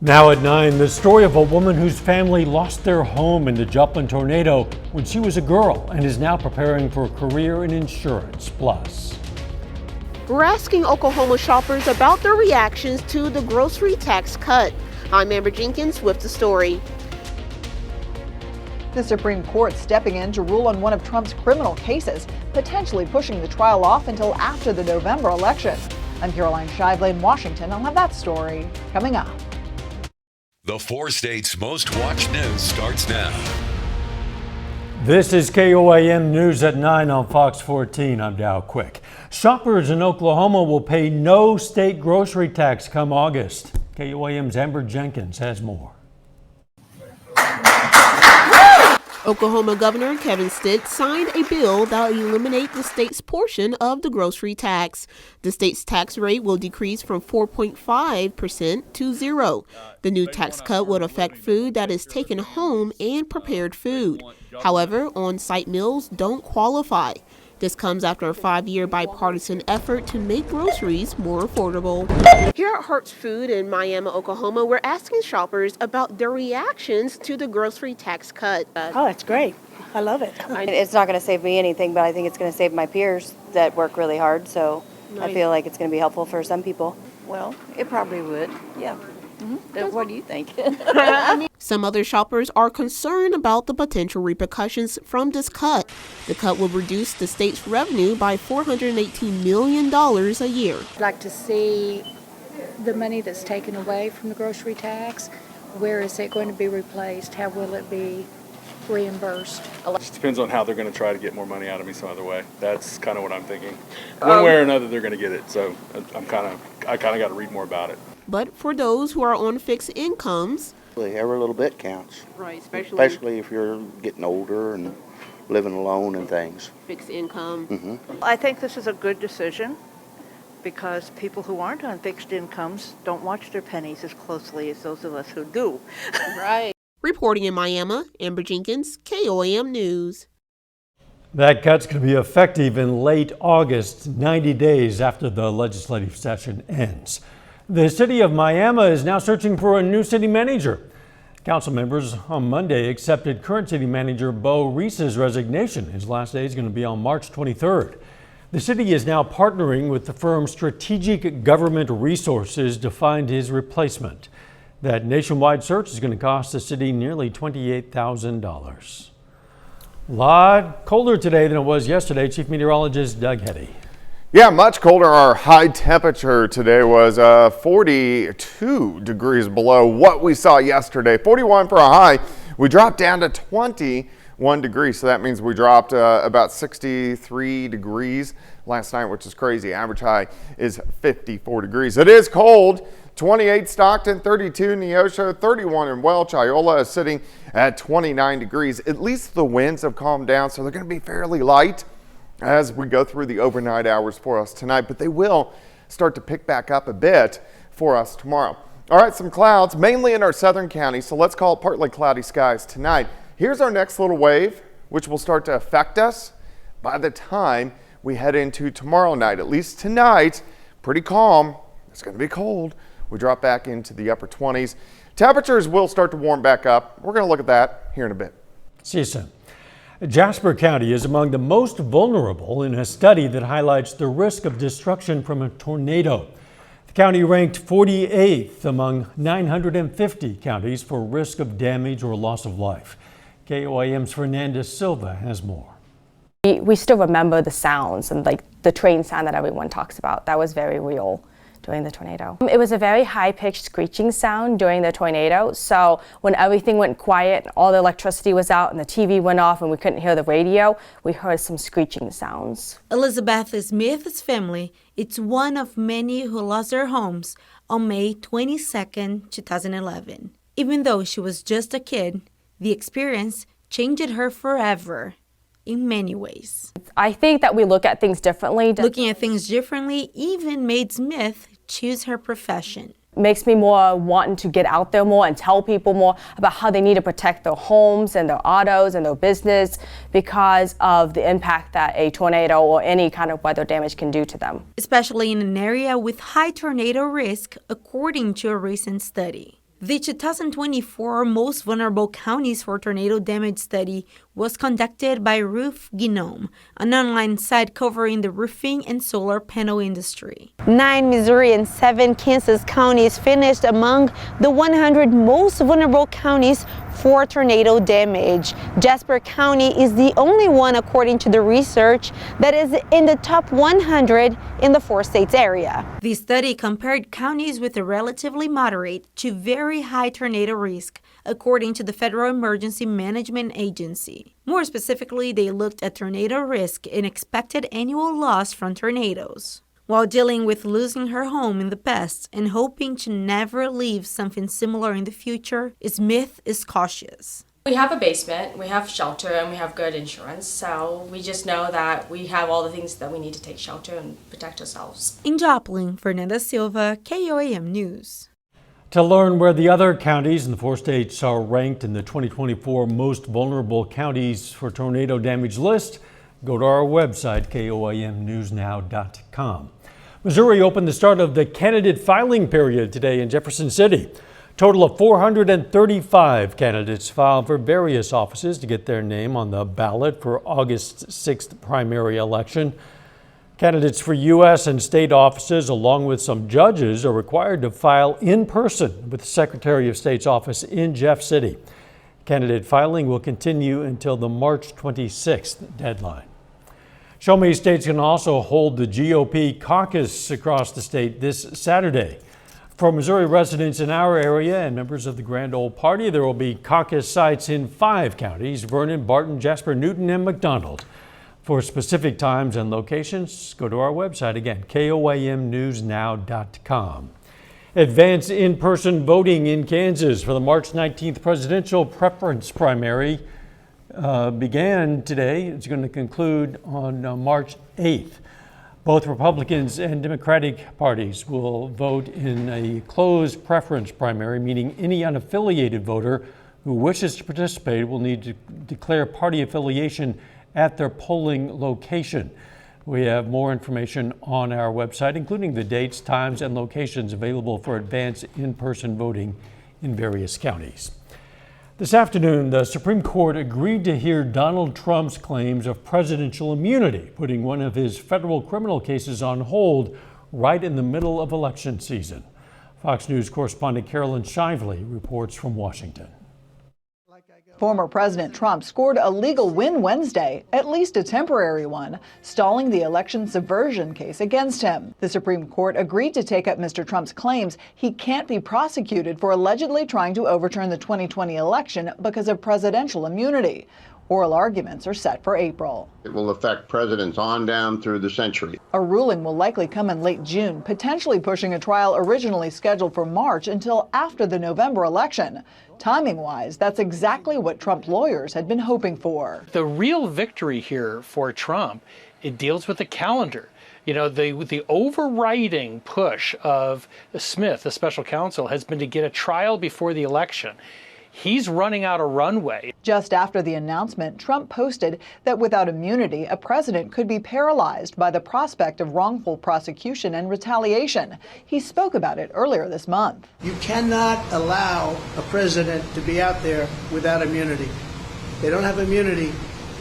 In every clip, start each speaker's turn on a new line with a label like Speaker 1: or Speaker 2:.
Speaker 1: Now at 9, the story of a woman whose family lost their home in the Joplin tornado when she was a girl and is now preparing for a career in insurance. Plus,
Speaker 2: we're asking Oklahoma shoppers about their reactions to the grocery tax cut. I'm Amber Jenkins with the story.
Speaker 3: The Supreme Court stepping in to rule on one of Trump's criminal cases, potentially pushing the trial off until after the November election. I'm Caroline Shively in Washington. I'll have that story coming up.
Speaker 4: The 4 states' most watched news starts now.
Speaker 1: This is KOAM News at 9 on Fox 14. I'm Dow Quick. Shoppers in Oklahoma will pay no state grocery tax come August. KOAM's Amber Jenkins has more.
Speaker 2: Oklahoma Governor Kevin Stitt signed a bill that will eliminate the state's portion of the grocery tax. The state's tax rate will decrease from 4.5% to 0%. The new tax cut would affect food that is taken home and prepared food. However, on-site meals don't qualify. This comes after a 5-year bipartisan effort to make groceries more affordable. Here at Hertz Food in Miami, Oklahoma, we're asking shoppers about their reactions to the grocery tax cut.
Speaker 5: Oh, it's great. I love it.
Speaker 6: It's not going to save me anything, but I think it's going to save my peers that work really hard. So nice. I feel like it's going to be helpful for some people.
Speaker 7: Well, it probably would, yeah. What do you think?
Speaker 2: Some other shoppers are concerned about the potential repercussions from this cut. The cut will reduce the state's revenue by $418 million a year.
Speaker 5: I'd like to see the money that's taken away from the grocery tax. Where is it going to be replaced? How will it be reimbursed?
Speaker 8: It just depends on how they're going to try to get more money out of me some other way. That's kind of what I'm thinking. One way or another, they're going to get it. So I kind of got to read more about it.
Speaker 2: But for those who are on fixed incomes,
Speaker 9: every little bit counts.
Speaker 2: Right,
Speaker 9: especially if you're getting older and living alone and things.
Speaker 2: Fixed income.
Speaker 7: I think this is a good decision because people who aren't on fixed incomes don't watch their pennies as closely as those of us who do.
Speaker 2: Right. Reporting in Miami, Amber Jenkins, KOAM News.
Speaker 1: That cut's going to be effective in late August, 90 days after the legislative session ends. The city of Miami is now searching for a new city manager. Council members on Monday accepted current city manager Bo Reese's resignation. His last day is going to be on March 23rd. The city is now partnering with the firm Strategic Government Resources to find his replacement. That nationwide search is going to cost the city nearly $28,000. A lot colder today than it was yesterday. Chief Meteorologist Doug Heddy.
Speaker 10: Yeah, much colder. Our high temperature today was 42 degrees below what we saw yesterday. 41 for a high. We dropped down to 21 degrees, so that means we dropped about 63 degrees last night, which is crazy. Average high is 54 degrees. It is cold. 28 Stockton, 32 Neosho, 31 in Welch. Iola is sitting at 29 degrees. At least the winds have calmed down, so they're going to be fairly light as we go through the overnight hours for us tonight, but they will start to pick back up a bit for us tomorrow. All right, some clouds, mainly in our southern counties, so let's call it partly cloudy skies tonight. Here's our next little wave, which will start to affect us by the time we head into tomorrow night. At least tonight, pretty calm. It's going to be cold. We drop back into the upper 20s. Temperatures will start to warm back up. We're going to look at that here in a bit.
Speaker 1: See you soon. Jasper County is among the most vulnerable in a study that highlights the risk of destruction from a tornado. The county ranked 48th among 950 counties for risk of damage or loss of life. KOAM's Fernanda Silva has more.
Speaker 11: We still remember the sounds and like the train sound that everyone talks about. That was very real during the tornado. It was a very high-pitched screeching sound during the tornado. So when everything went quiet, all the electricity was out and the TV went off and we couldn't hear the radio, we heard some screeching sounds.
Speaker 12: Elizabeth Smith's family is one of many who lost their homes on May 22, 2011. Even though she was just a kid, the experience changed her forever in many ways.
Speaker 11: I think that we look at things differently.
Speaker 12: Looking at things differently even made Smith choose her profession.
Speaker 11: Makes me more wanting to get out there more and tell people more about how they need to protect their homes and their autos and their business because of the impact that a tornado or any kind of weather damage can do to them.
Speaker 12: Especially in an area with high tornado risk, according to a recent study. The 2024 Most Vulnerable Counties for Tornado Damage study was conducted by Roof Genome, an online site covering the roofing and solar panel industry. 9 Missouri and 7 Kansas counties finished among the 100 most vulnerable counties for tornado damage. Jasper County is the only one, according to the research, that is in the top 100 in the 4 states area. The study compared counties with a relatively moderate to very high tornado risk, according to the Federal Emergency Management Agency. More specifically, they looked at tornado risk and expected annual loss from tornadoes. While dealing with losing her home in the past and hoping to never leave something similar in the future, Smith is cautious.
Speaker 11: We have a basement, we have shelter, and we have good insurance, so we just know that we have all the things that we need to take shelter and protect ourselves.
Speaker 12: In Joplin, Fernanda Silva, KOAM News.
Speaker 1: To learn where the other counties in the 4 states are ranked in the 2024 Most Vulnerable Counties for Tornado Damage list, go to our website, koamnewsnow.com. Missouri opened the start of the candidate filing period today in Jefferson City. Total of 435 candidates filed for various offices to get their name on the ballot for August 6th primary election. Candidates for U.S. and state offices, along with some judges, are required to file in person with the Secretary of State's office in Jeff City. Candidate filing will continue until the March 26th deadline. Show Me State's can also hold the GOP caucus across the state this Saturday. For Missouri residents in our area and members of the Grand Ole Party, there will be caucus sites in 5 counties: Vernon, Barton, Jasper, Newton, and McDonald. For specific times and locations, go to our website again, koamnewsnow.com. Advance in-person voting in Kansas for the March 19th presidential preference primary began today. It's going to conclude on March 8th. Both Republicans and Democratic parties will vote in a closed preference primary, meaning any unaffiliated voter who wishes to participate will need to declare party affiliation at their polling location. We have more information on our website, including the dates, times, and locations available for advance in-person voting in various counties. This afternoon, the Supreme Court agreed to hear Donald Trump's claims of presidential immunity, putting one of his federal criminal cases on hold right in the middle of election season. Fox News correspondent Carolyn Shively reports from Washington.
Speaker 3: Former President Trump scored a legal win Wednesday, at least a temporary one, stalling the election subversion case against him. The Supreme Court agreed to take up Mr. Trump's claims he can't be prosecuted for allegedly trying to overturn the 2020 election because of presidential immunity. Oral arguments are set for April.
Speaker 13: It will affect presidents on down through the century.
Speaker 3: A ruling will likely come in late June, potentially pushing a trial originally scheduled for March until after the November election. Timing-wise, that's exactly what Trump lawyers had been hoping for.
Speaker 14: The real victory here for Trump, it deals with the calendar. You know, the overriding push of Smith, the special counsel, has been to get a trial before the election. He's running out of runway.
Speaker 3: Just after the announcement, Trump posted that without immunity, a president could be paralyzed by the prospect of wrongful prosecution and retaliation. He spoke about it earlier this month.
Speaker 15: You cannot allow a president to be out there without immunity. They don't have immunity,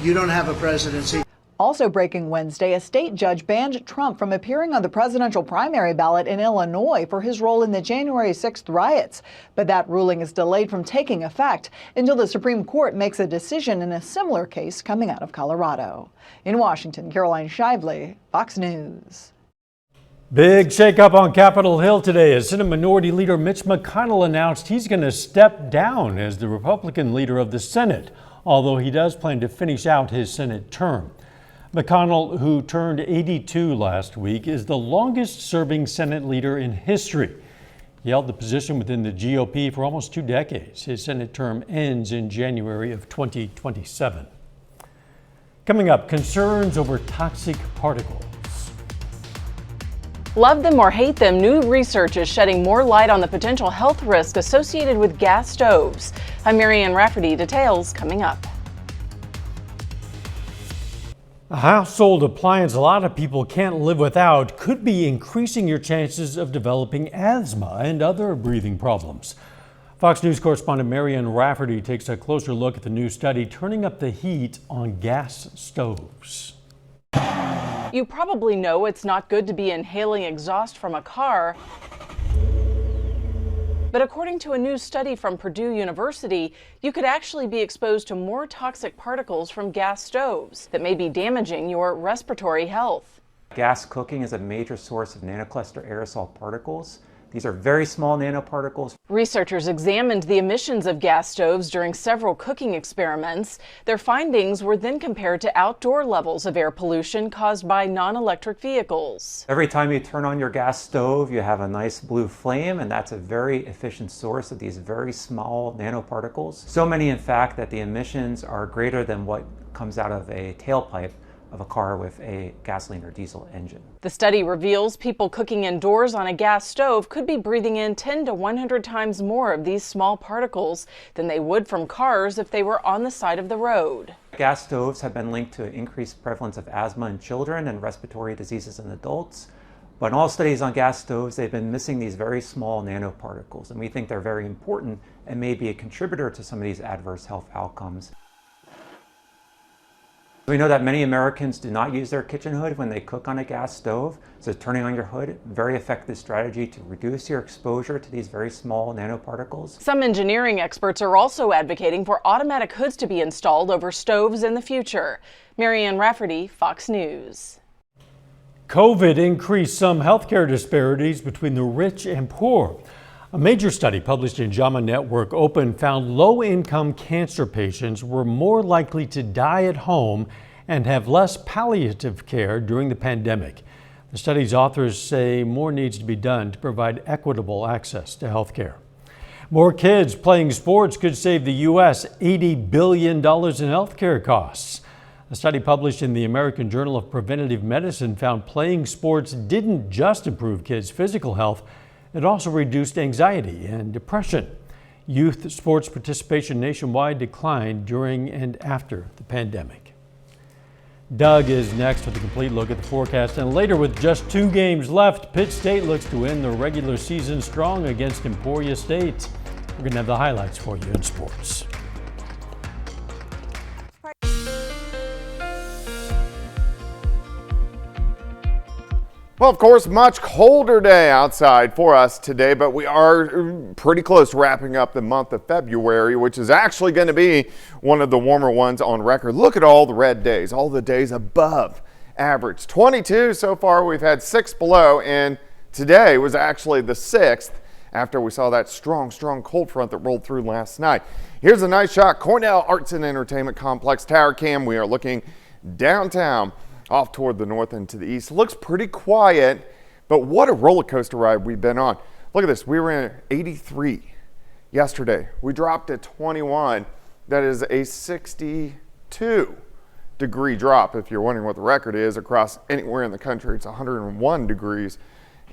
Speaker 15: you don't have a presidency.
Speaker 3: Also breaking Wednesday, a state judge banned Trump from appearing on the presidential primary ballot in Illinois for his role in the January 6th riots. But that ruling is delayed from taking effect until the Supreme Court makes a decision in a similar case coming out of Colorado. In Washington, Caroline Shively, Fox News.
Speaker 1: Big shakeup on Capitol Hill today as Senate Minority Leader Mitch McConnell announced he's going to step down as the Republican leader of the Senate, although he does plan to finish out his Senate term. McConnell, who turned 82 last week, is the longest-serving Senate leader in history. He held the position within the GOP for almost 2 decades. His Senate term ends in January of 2027. Coming up, concerns over toxic particles.
Speaker 16: Love them or hate them, new research is shedding more light on the potential health risk associated with gas stoves. I'm Marianne Rafferty. Details coming up.
Speaker 1: A household appliance a lot of people can't live without could be increasing your chances of developing asthma and other breathing problems. Fox News correspondent Marianne Rafferty takes a closer look at the new study turning up the heat on gas stoves.
Speaker 16: You probably know it's not good to be inhaling exhaust from a car. But according to a new study from Purdue University, you could actually be exposed to more toxic particles from gas stoves that may be damaging your respiratory health.
Speaker 17: Gas cooking is a major source of nanocluster aerosol particles. These are very small nanoparticles.
Speaker 16: Researchers examined the emissions of gas stoves during several cooking experiments. Their findings were then compared to outdoor levels of air pollution caused by non-electric vehicles.
Speaker 17: Every time you turn on your gas stove, you have a nice blue flame, and that's a very efficient source of these very small nanoparticles. So many, in fact, that the emissions are greater than what comes out of a tailpipe of a car with a gasoline or diesel engine.
Speaker 16: The study reveals people cooking indoors on a gas stove could be breathing in 10 to 100 times more of these small particles than they would from cars if they were on the side of the road.
Speaker 17: Gas stoves have been linked to an increased prevalence of asthma in children and respiratory diseases in adults. But in all studies on gas stoves, they've been missing these very small nanoparticles, and we think they're very important and may be a contributor to some of these adverse health outcomes. We know that many Americans do not use their kitchen hood when they cook on a gas stove, so turning on your hood, very effective strategy to reduce your exposure to these very small nanoparticles.
Speaker 16: Some engineering experts are also advocating for automatic hoods to be installed over stoves in the future. Marianne Rafferty, Fox News.
Speaker 1: COVID increased some healthcare disparities between the rich and poor. A major study published in JAMA Network Open found low-income cancer patients were more likely to die at home and have less palliative care during the pandemic. The study's authors say more needs to be done to provide equitable access to health care. More kids playing sports could save the U.S. $80 billion in health care costs. A study published in the American Journal of Preventive Medicine found playing sports didn't just improve kids' physical health, it also reduced anxiety and depression. Youth sports participation nationwide declined during and after the pandemic. Doug is next with a complete look at the forecast, and later, with just 2 games left, Pitt State looks to end the regular season strong against Emporia State. We're going to have the highlights for you in sports.
Speaker 10: Well, of course, much colder day outside for us today, but we are pretty close to wrapping up the month of February, which is actually going to be one of the warmer ones on record. Look at all the red days, all the days above average. 22 so far. We've had 6 below, and today was actually the 6th after we saw that strong cold front that rolled through last night. Here's a nice shot. Cornell Arts and Entertainment Complex Tower Cam. We are looking downtown, off toward the north and to the east. Looks pretty quiet, but what a roller coaster ride we've been on. Look at this. We were in 83 yesterday. We dropped to 21. That is a 62-degree drop. If you're wondering what the record is across anywhere in the country, it's 101 degrees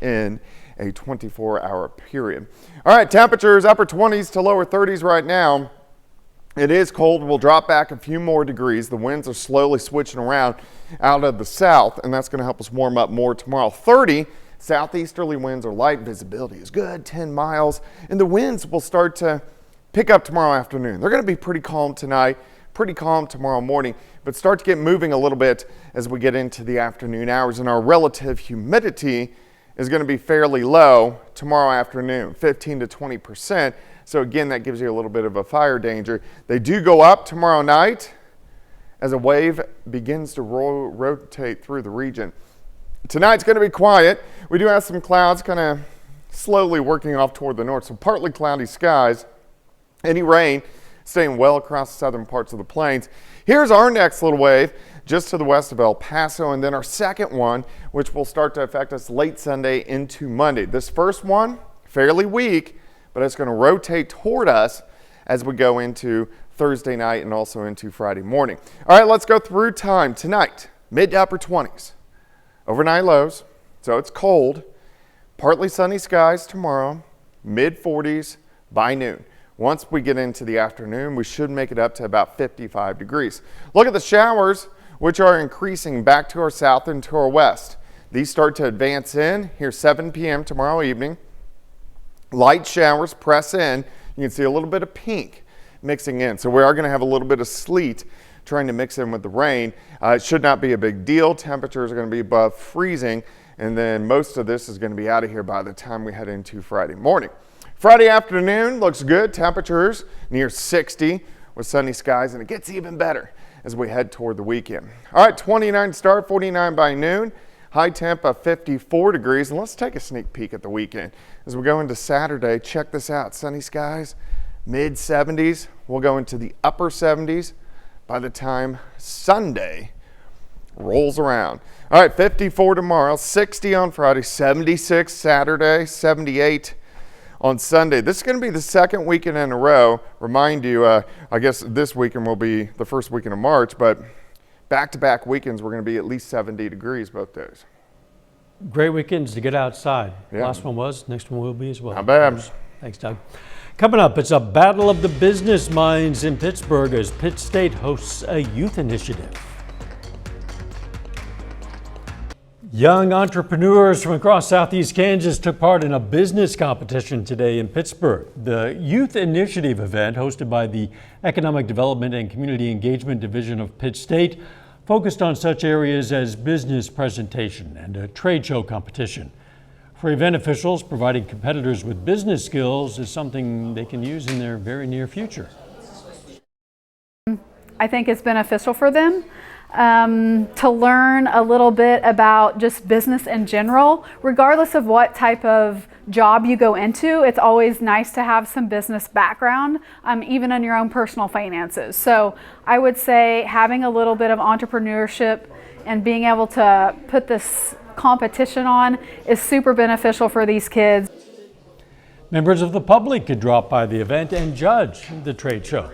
Speaker 10: in a 24-hour period. All right, temperatures upper 20s to lower 30s right now. It is cold. We'll drop back a few more degrees. The winds are slowly switching around out of the south, and that's going to help us warm up more tomorrow. 30, southeasterly winds are light. Visibility is good, 10 miles, and the winds will start to pick up tomorrow afternoon. They're going to be pretty calm tonight, pretty calm tomorrow morning, but start to get moving a little bit as we get into the afternoon hours, and our relative humidity is going to be fairly low tomorrow afternoon, 15 to 20%. So again, that gives you a little bit of a fire danger. They do go up tomorrow night as a wave begins to rotate through the region. Tonight's going to be quiet. We do have some clouds kind of slowly working off toward the north, so partly cloudy skies. Any rain staying well across the southern parts of the plains. Here's our next little wave just to the west of El Paso, and then our second one, which will start to affect us late Sunday into Monday. This first one, fairly weak, but it's going to rotate toward us as we go into Thursday night and also into Friday morning. All right, let's go through time. Tonight, mid to upper 20s. Overnight lows, so it's cold. Partly sunny skies tomorrow, mid 40s by noon. Once we get into the afternoon, we should make it up to about 55 degrees. Look at the showers, which are increasing back to our south and to our west. These start to advance in here 7 p.m. tomorrow evening. Light showers press in. You can see a little bit of pink mixing in. So we are going to have a little bit of sleet trying to mix in with the rain. It should not be a big deal. Temperatures are going to be above freezing, and then most of this is going to be out of here by the time we head into Friday morning. Friday afternoon looks good. Temperatures near 60 with sunny skies, and it gets even better as we head toward the weekend. All right, 29 start, 49 by noon. High temp of 54 degrees, and let's take a sneak peek at the weekend. As we go into Saturday, check this out. Sunny skies, mid 70s. We'll go into the upper 70s by the time Sunday rolls around. All right, 54 tomorrow, 60 on Friday, 76 Saturday, 78 on Sunday. This is going to be the second weekend in a row. Remind you, I guess this weekend will be the first weekend of March, but back-to-back weekends, we're going to be at least 70 degrees both days.
Speaker 1: Great weekends to get outside.
Speaker 10: Yeah.
Speaker 1: Last one was, next one will be as well.
Speaker 10: Not bad.
Speaker 1: Thanks, Doug. Coming up, it's a battle of the business minds in Pittsburgh as Pitt State hosts a youth initiative. Young entrepreneurs from across southeast Kansas took part in a business competition today in Pittsburgh. The Youth Initiative event, hosted by the Economic Development and Community Engagement Division of Pitt State, focused on such areas as business presentation and a trade show competition. For event officials, providing competitors with business skills is something they can use in their very near future.
Speaker 18: I think it's beneficial for them to learn a little bit about just business in general. Regardless of what type of job you go into, it's always nice to have some business background, even in your own personal finances. So I would say having a little bit of entrepreneurship and being able to put this competition on is super beneficial for these kids.
Speaker 1: Members of the public could drop by the event and judge the trade show.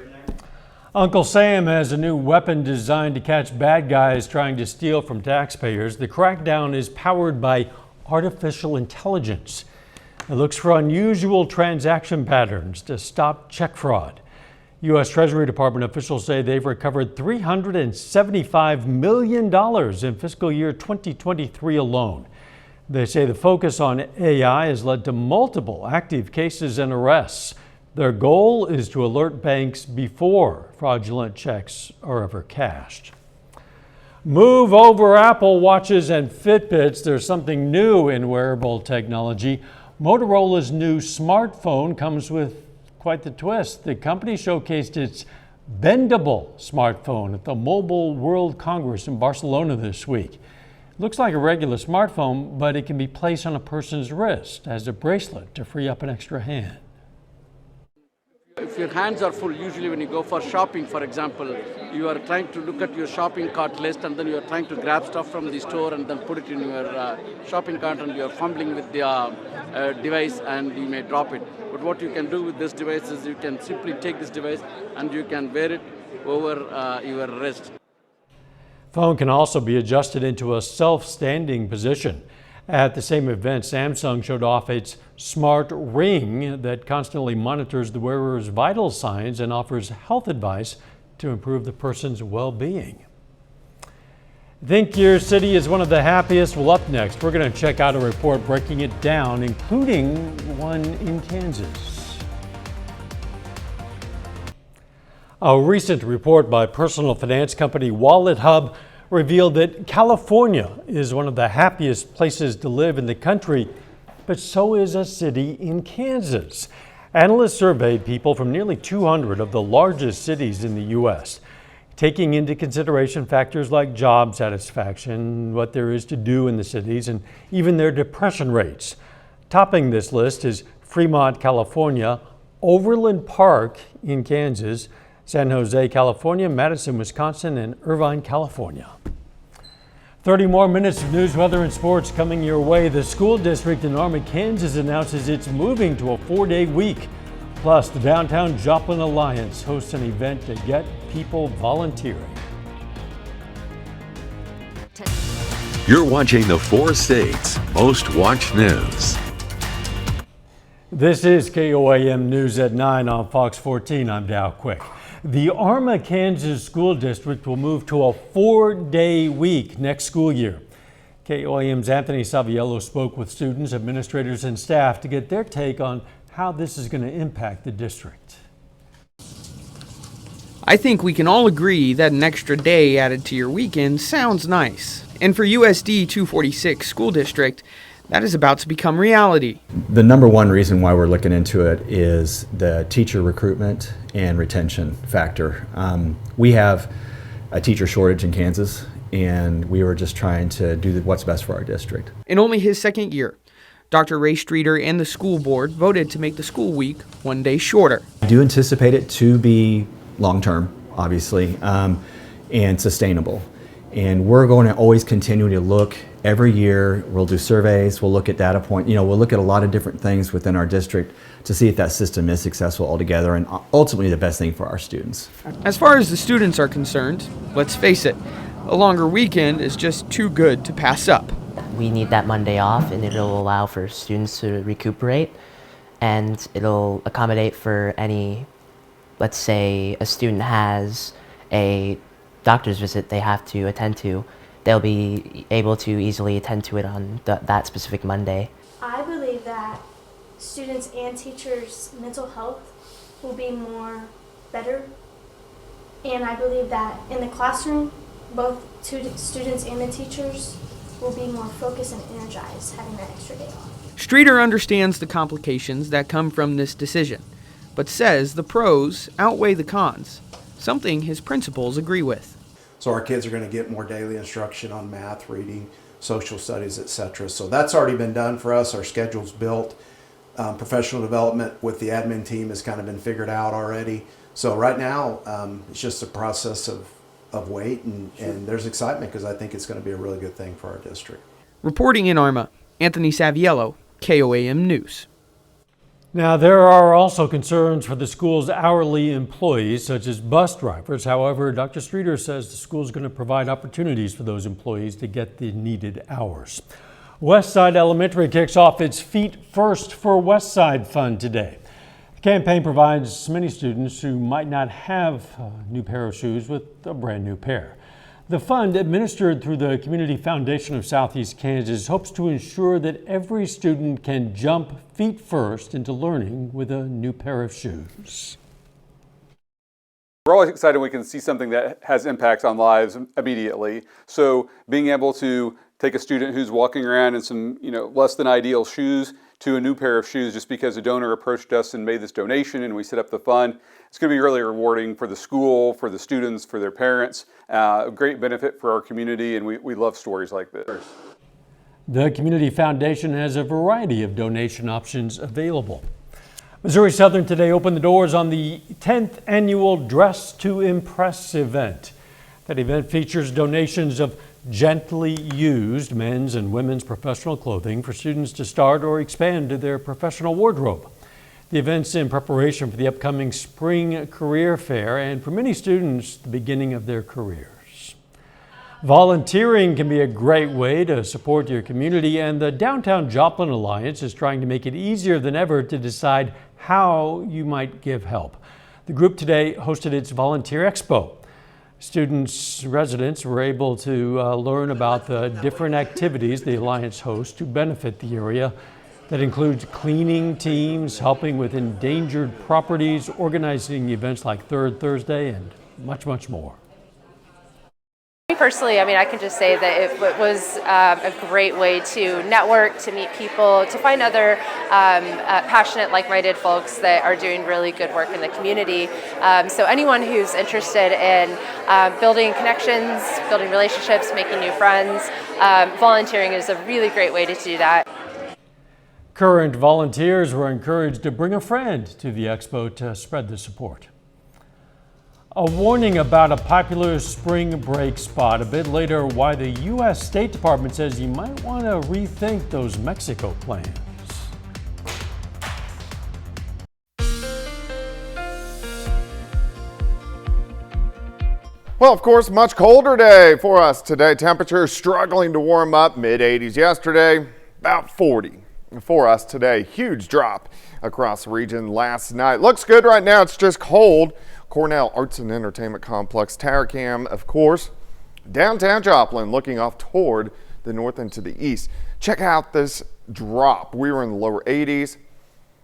Speaker 1: Uncle Sam has a new weapon designed to catch bad guys trying to steal from taxpayers. The crackdown is powered by artificial intelligence. It looks for unusual transaction patterns to stop check fraud. U.S. Treasury Department officials say they've recovered $375 million in fiscal year 2023 alone. They say the focus on AI has led to multiple active cases and arrests. Their goal is to alert banks before fraudulent checks are ever cashed. Move over Apple Watches and Fitbits. There's something new in wearable technology. Motorola's new smartphone comes with quite the twist. The company showcased its bendable smartphone at the Mobile World Congress in Barcelona this week. It looks like a regular smartphone, but it can be placed on a person's wrist as a bracelet to free up an extra hand.
Speaker 19: If your hands are full, usually when you go for shopping, for example, you are trying to look at your shopping cart list and then you are trying to grab stuff from the store and then put it in your shopping cart, and you are fumbling with the device and you may drop it. But what you can do with this device is you can simply take this device and you can wear it over your wrist.
Speaker 1: Phone can also be adjusted into a self-standing position. At the same event, Samsung showed off its smart ring that constantly monitors the wearer's vital signs and offers health advice to improve the person's well-being. Think your city is one of the happiest? Well, up next, we're going to check out a report breaking it down, including one in Kansas. A recent report by personal finance company Wallet Hub revealed that California is one of the happiest places to live in the country, but so is a city in Kansas. Analysts surveyed people from nearly 200 of the largest cities in the U.S., taking into consideration factors like job satisfaction, what there is to do in the cities, and even their depression rates. Topping this list is Fremont, California, Overland Park in Kansas, San Jose, California, Madison, Wisconsin, and Irvine, California. 30 more minutes of news, weather, and sports coming your way. The school district in Arma, Kansas announces it's moving to a 4-day week. Plus, the Downtown Joplin Alliance hosts an event to get people volunteering.
Speaker 4: You're watching the 4 States Most Watched News.
Speaker 1: This is KOAM News at 9 on Fox 14. I'm Dow Quick. The Arma, Kansas School District will move to a 4-day week next school year. KOAM's Anthony Saviello spoke with students, administrators, and staff to get their take on how this is going to impact the district.
Speaker 20: I think we can all agree that an extra day added to your weekend sounds nice. And for USD 246 School District, that is about to become reality.
Speaker 21: The number one reason why we're looking into it is the teacher recruitment and retention factor. We have a teacher shortage in Kansas, and we were just trying to do what's best for our district.
Speaker 20: In only his second year, Dr. Ray Streeter and the school board voted to make the school week one day shorter.
Speaker 21: I do anticipate it to be long-term, obviously, and sustainable. And we're going to always continue to look every year. We'll do surveys, we'll look at data point, we'll look at a lot of different things within our district to see if that system is successful altogether and ultimately the best thing for our students.
Speaker 20: As far as the students are concerned, let's face it, a longer weekend is just too good to pass up.
Speaker 22: We need that Monday off, and it'll allow for students to recuperate, and it'll accommodate for any, let's say a student has a doctor's visit they have to attend to, they'll be able to easily attend to it on that specific Monday.
Speaker 23: I believe that students and teachers' mental health will be better, and I believe that in the classroom, both students and the teachers will be more focused and energized having that extra day off.
Speaker 20: Streeter understands the complications that come from this decision, but says the pros outweigh the cons, something his principals agree with.
Speaker 24: So our kids are going to get more daily instruction on math, reading, social studies, etc. So that's already been done for us. Our schedule's built. Professional development with the admin team has kind of been figured out already. So right now, it's just a process of wait, and there's excitement because I think it's going to be a really good thing for our district.
Speaker 20: Reporting in Arma, Anthony Saviello, KOAM News.
Speaker 1: Now, there are also concerns for the school's hourly employees, such as bus drivers. However, Dr. Streeter says the school is going to provide opportunities for those employees to get the needed hours. Westside Elementary kicks off its Feet First for Westside Fund today. The campaign provides many students who might not have a new pair of shoes with a brand new pair. The fund, administered through the Community Foundation of Southeast Kansas, hopes to ensure that every student can jump feet first into learning with a new pair of shoes.
Speaker 8: We're always excited when we can see something that has impacts on lives immediately. So being able to take a student who's walking around in some, less than ideal shoes to a new pair of shoes just because a donor approached us and made this donation and we set up the fund, it's going to be really rewarding for the school, for the students, for their parents. A great benefit for our community, and we love stories like this.
Speaker 1: The Community Foundation has a variety of donation options available. Missouri Southern today opened the doors on the 10th annual Dress to Impress event. That event features donations of gently used men's and women's professional clothing for students to start or expand their professional wardrobe. The event's in preparation for the upcoming spring career fair and for many students, the beginning of their careers. Volunteering can be a great way to support your community, and the Downtown Joplin Alliance is trying to make it easier than ever to decide how you might give help. The group today hosted its Volunteer Expo. Students, residents were able to learn about the different activities the Alliance hosts to benefit the area. That includes cleaning teams, helping with endangered properties, organizing events like Third Thursday, and much, much more.
Speaker 25: Personally, I can just say that it was a great way to network, to meet people, to find other passionate, like-minded folks that are doing really good work in the community. So anyone who's interested in building connections, building relationships, making new friends, volunteering is a really great way to do that.
Speaker 1: Current volunteers were encouraged to bring a friend to the expo to spread the support. A warning about a popular spring break spot. A bit later, why the U.S. State Department says you might want to rethink those Mexico plans.
Speaker 10: Well, of course, much colder day for us today. Temperatures struggling to warm up, mid-80s yesterday, about 40 for us today. Huge drop across the region last night. Looks good right now. It's just cold. Cornell Arts and Entertainment Complex, Terracam, of course. Downtown Joplin looking off toward the north and to the east. Check out this drop. We were in the lower 80s.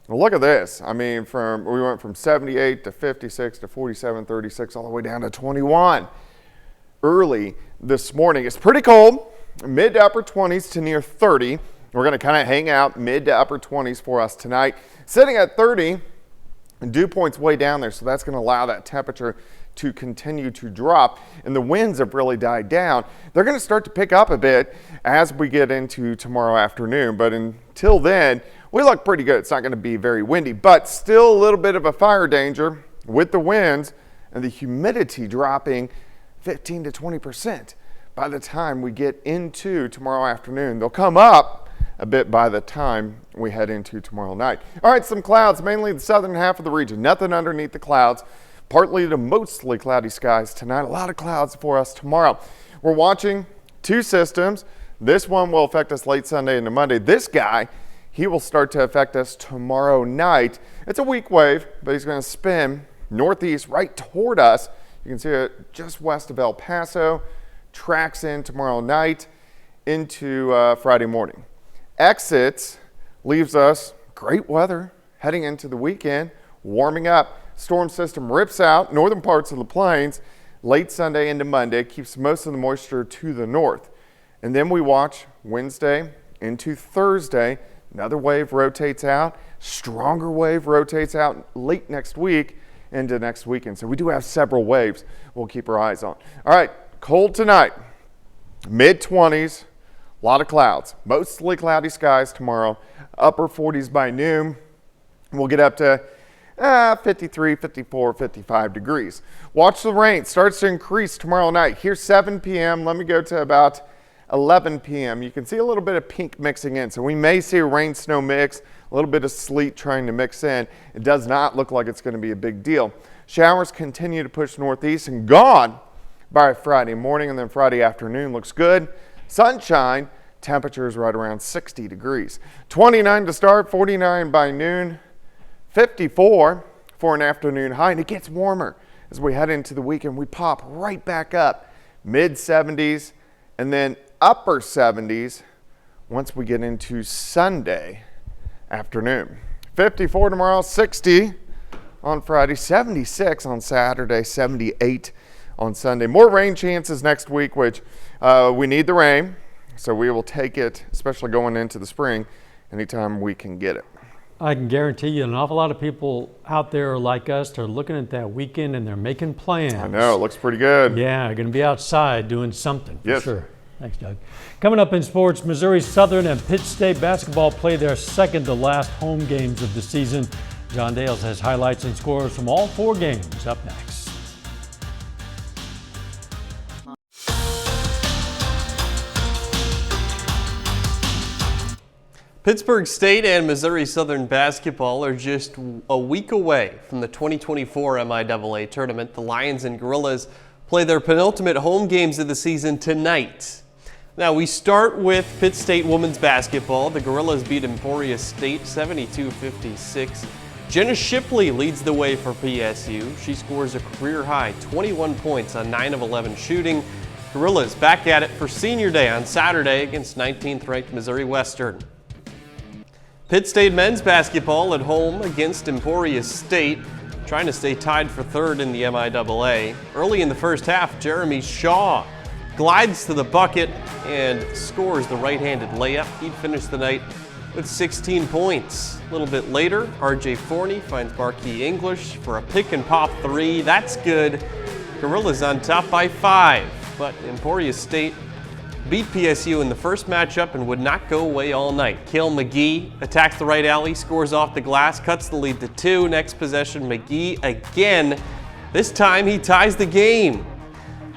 Speaker 10: Well, look at this. I mean, we went from 78 to 56 to 47, 36, all the way down to 21 early this morning. It's pretty cold, mid to upper 20s to near 30. We're going to kind of hang out mid to upper 20s for us tonight. Sitting at 30, and dew point's way down there, so that's going to allow that temperature to continue to drop, and the winds have really died down. They're going to start to pick up a bit as we get into tomorrow afternoon, but until then, we look pretty good. It's not going to be very windy, but still a little bit of a fire danger with the winds and the humidity dropping 15 to 20% by the time we get into tomorrow afternoon. They'll come up a bit by the time we head into tomorrow night. All right, some clouds, mainly the southern half of the region. Nothing underneath the clouds. Partly to mostly cloudy skies tonight. A lot of clouds for us tomorrow. We're watching two systems. This one will affect us late Sunday into Monday. This guy, he will start to affect us tomorrow night. It's a weak wave, but he's going to spin northeast right toward us. You can see it just west of El Paso. Tracks in tomorrow night into Friday morning. Exits, leaves us great weather heading into the weekend, warming up. Storm system rips out northern parts of the plains late Sunday into Monday, keeps most of the moisture to the north. And then we watch Wednesday into Thursday. Another wave rotates out. Stronger wave rotates out late next week into next weekend. So we do have several waves we'll keep our eyes on. All right, cold tonight. Mid-20s, a lot of clouds. Mostly cloudy skies tomorrow. Upper 40s by noon. We'll get up to 53, 54, 55 degrees. Watch the rain. Starts to increase tomorrow night. Here's 7 p.m. Let me go to about 11 p.m. You can see a little bit of pink mixing in. So we may see a rain-snow mix, a little bit of sleet trying to mix in. It does not look like it's going to be a big deal. Showers continue to push northeast and gone by Friday morning, and then Friday afternoon looks good. Sunshine, temperatures right around 60 degrees. 29 to start, 49 by noon. 54 for an afternoon high, and it gets warmer as we head into the weekend. We pop right back up mid 70s and then upper 70s once we get into Sunday afternoon. 54 tomorrow, 60 on Friday, 76 on Saturday, 78 on Sunday. More rain chances next week, which we need the rain, so we will take it, especially going into the spring, anytime we can get it.
Speaker 1: I can guarantee you an awful lot of people out there like us are looking at that weekend and they're making plans.
Speaker 10: I know, it looks pretty good.
Speaker 1: Yeah, they're going to be outside doing something.
Speaker 10: Yes.
Speaker 1: For sure. Thanks, Doug. Coming up in sports, Missouri Southern and Pitt State basketball play their second to last home games of the season. John Dales has highlights and scores from all four games up next.
Speaker 2: Pittsburgh State and Missouri Southern basketball are just a week away from the 2024 MIAA tournament. The Lions and Gorillas play their penultimate home games of the season tonight. Now we start with Pitt State women's basketball. The Gorillas beat Emporia State 72-56. Jenna Shipley leads the way for PSU. She scores a career high 21 points on 9 of 11 shooting. Gorillas back at it for senior day on Saturday against 19th ranked Missouri Western. Pitt State men's basketball at home against Emporia State, trying to stay tied for third in the MIAA. Early in the first half, Jeremy Shaw glides to the bucket and scores the right-handed layup. He'd finish the night with 16 points. A little bit later, RJ Forney finds Marquis English for a pick-and-pop three. That's good. Gorillas on top by 5, but Emporia State beat PSU in the first matchup and would not go away all night. Cale McGee attacks the right alley, scores off the glass, cuts the lead to 2. Next possession, McGee again. This time he ties the game.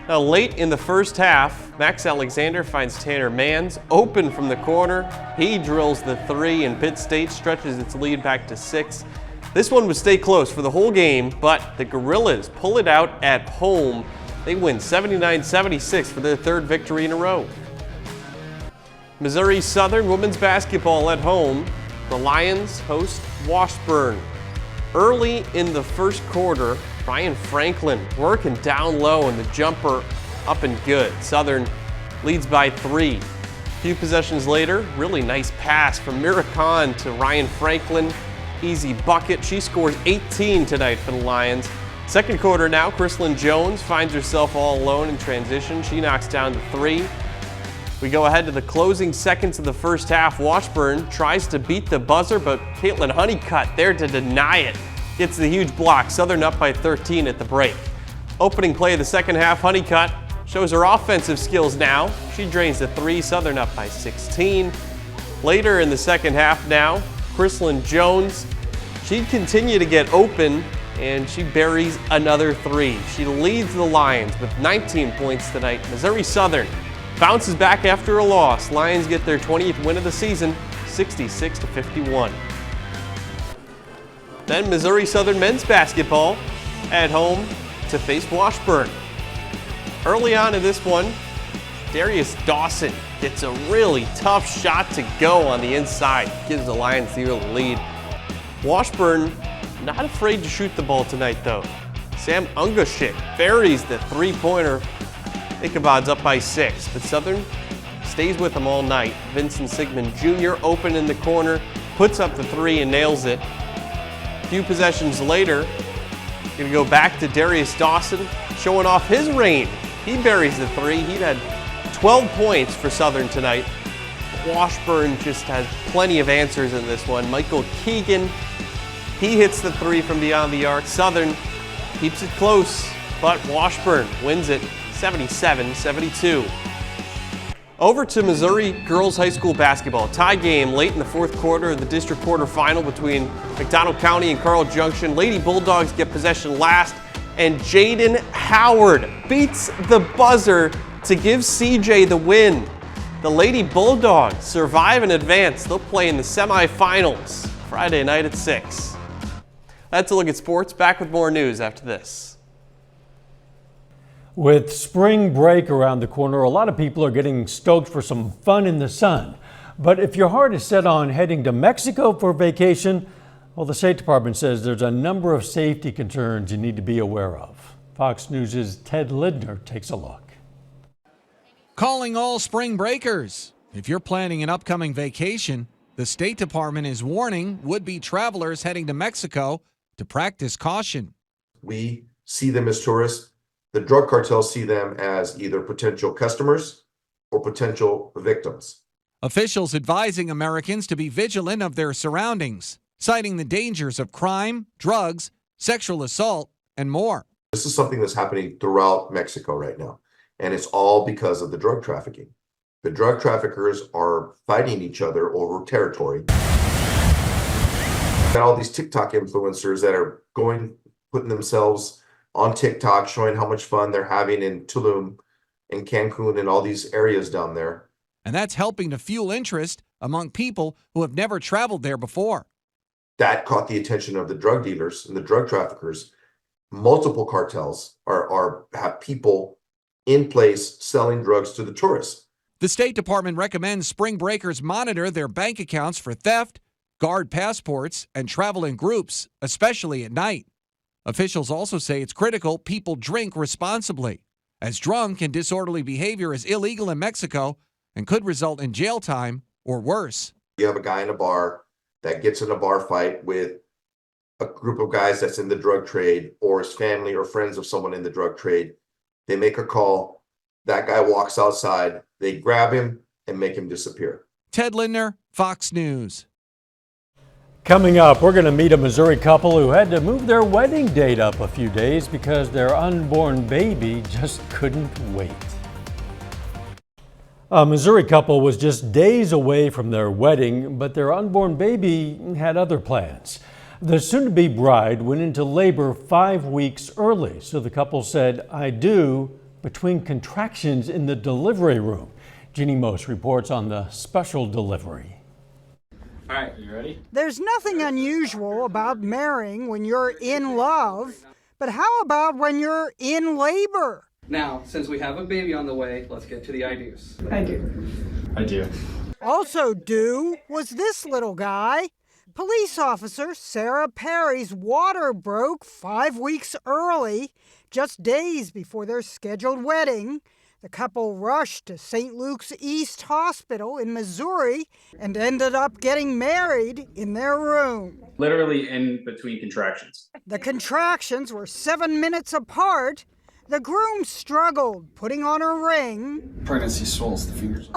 Speaker 2: Now late in the first half, Max Alexander finds Tanner Manns open from the corner. He drills the 3 and Pitt State stretches its lead back to 6. This one would stay close for the whole game, but the Gorillas pull it out at home. They win 79-76 for their third victory in a row. Missouri Southern women's basketball at home. The Lions host Washburn. Early in the first quarter, Ryan Franklin working down low and the jumper up and good. Southern leads by 3. A few possessions later, really nice pass from Mira Khan to Ryan Franklin. easy bucket. She scores 18 tonight for the Lions. Second quarter now, Chrislyn Jones finds herself all alone in transition. She knocks down to 3. We go ahead to the closing seconds of the first half. Washburn tries to beat the buzzer, but Caitlin Honeycutt there to deny it. Gets the huge block. Southern up by 13 at the break. Opening play of the second half, Honeycutt shows her offensive skills now. She drains the 3, Southern up by 16. Later in the second half now, Chrislyn Jones, she'd continue to get open, and she buries another 3. She leads the Lions with 19 points tonight. Missouri Southern bounces back after a loss. Lions get their 20th win of the season, 66-51. Then Missouri Southern men's basketball at home to face Washburn. Early on in this one, Darius Dawson gets a really tough shot to go on the inside. Gives the Lions the early lead. Washburn not afraid to shoot the ball tonight though. Sam Ungashik buries the 3-pointer. Ichabod's up by 6, but Southern stays with them all night. Vincent Sigmund Jr. open in the corner, puts up the 3 and nails it. A few possessions later, gonna go back to Darius Dawson, showing off his reign. He buries the 3. He'd had 12 points for Southern tonight. Washburn just has plenty of answers in this one. Michael Keegan, he hits the 3 from beyond the arc. Southern keeps it close, but Washburn wins it 77-72. Over to Missouri girls high school basketball. Tie game late in the fourth quarter of the district quarterfinal between McDonald County and Carl Junction. Lady Bulldogs get possession last, and Jaden Howard beats the buzzer to give CJ the win. The Lady Bulldogs survive and advance. They'll play in the semifinals Friday night at 6. That's a look at sports. Back with more news after this.
Speaker 1: With spring break around the corner, a lot of people are getting stoked for some fun in the sun. But if your heart is set on heading to Mexico for vacation, well, the State Department says there's a number of safety concerns you need to be aware of. Fox News' Ted Lindner takes a look.
Speaker 5: Calling all spring breakers. If you're planning an upcoming vacation, the State Department is warning would-be travelers heading to Mexico to practice caution.
Speaker 6: We see them as tourists. The drug cartels see them as either potential customers or potential victims.
Speaker 5: Officials advising Americans to be vigilant of their surroundings, citing the dangers of crime, drugs, sexual assault, and more.
Speaker 6: This is something that's happening throughout Mexico right now, and it's all because of the drug trafficking. The drug traffickers are fighting each other over territory. Got all these TikTok influencers that are putting themselves on TikTok, showing how much fun they're having in Tulum and Cancun and all these areas down there.
Speaker 5: And that's helping to fuel interest among people who have never traveled there before.
Speaker 6: That caught the attention of the drug dealers and the drug traffickers. Multiple cartels have people in place selling drugs to the tourists.
Speaker 5: The State Department recommends spring breakers monitor their bank accounts for theft, guard passports, and travel in groups, especially at night. Officials also say it's critical people drink responsibly, as drunk and disorderly behavior is illegal in Mexico and could result in jail time or worse.
Speaker 6: You have a guy in a bar that gets in a bar fight with a group of guys that's in the drug trade, or his family or friends of someone in the drug trade. They make a call. That guy walks outside. They grab him and make him disappear.
Speaker 5: Ted Lindner, Fox News.
Speaker 1: Coming up, we're going to meet a Missouri couple who had to move their wedding date up a few days because their unborn baby just couldn't wait. A Missouri couple was just days away from their wedding, but their unborn baby had other plans. The soon-to-be bride went into labor 5 weeks early, so the couple said, "I do," between contractions in the delivery room. Jeannie Mose reports on the special delivery.
Speaker 7: All right, you ready?
Speaker 9: There's nothing unusual about marrying when you're in love, but how about when you're in labor?
Speaker 7: Now, since we have a baby on the way, let's get to the I do's.
Speaker 9: I do.
Speaker 7: I do.
Speaker 9: Also due was this little guy. Police officer Sarah Perry's water broke 5 weeks early, just days before their scheduled wedding. The couple rushed to St. Luke's East Hospital in Missouri and ended up getting married in their room.
Speaker 11: Literally in between contractions.
Speaker 9: The contractions were 7 minutes apart. The groom struggled putting on a ring.
Speaker 11: Pregnancy swells the fingers.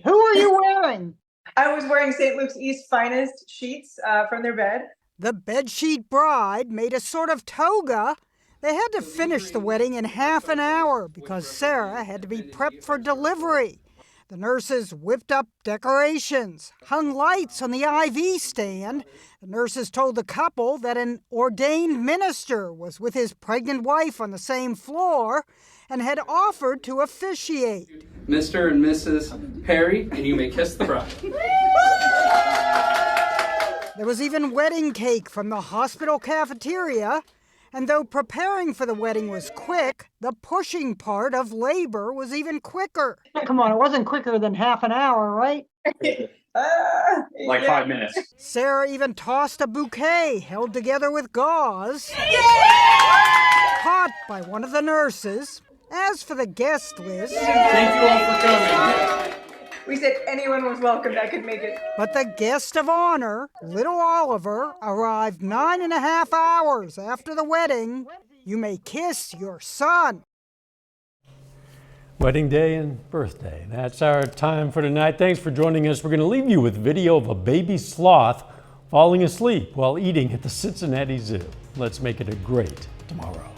Speaker 9: Who are you wearing?
Speaker 12: I was wearing St. Luke's East finest sheets from their bed.
Speaker 9: The bedsheet bride made a sort of toga. They had to finish the wedding in half an hour because Sarah had to be prepped for delivery. The nurses whipped up decorations, hung lights on the IV stand. The nurses told the couple that an ordained minister was with his pregnant wife on the same floor and had offered to officiate.
Speaker 7: Mr. and Mrs. Perry, and you may kiss the bride.
Speaker 9: There was even wedding cake from the hospital cafeteria. And though preparing for the wedding was quick, the pushing part of labor was even quicker.
Speaker 13: Come on, it wasn't quicker than half an hour, right?
Speaker 11: Like 5 minutes.
Speaker 9: Sarah even tossed a bouquet held together with gauze, caught by one of the nurses. As for the guest list,
Speaker 7: Thank you all for coming.
Speaker 12: We said anyone was welcome that could make it.
Speaker 9: But the guest of honor, little Oliver, arrived 9.5 hours after the wedding. You may kiss your son.
Speaker 1: Wedding day and birthday. That's our time for tonight. Thanks for joining us. We're going to leave you with video of a baby sloth falling asleep while eating at the Cincinnati Zoo. Let's make it a great tomorrow.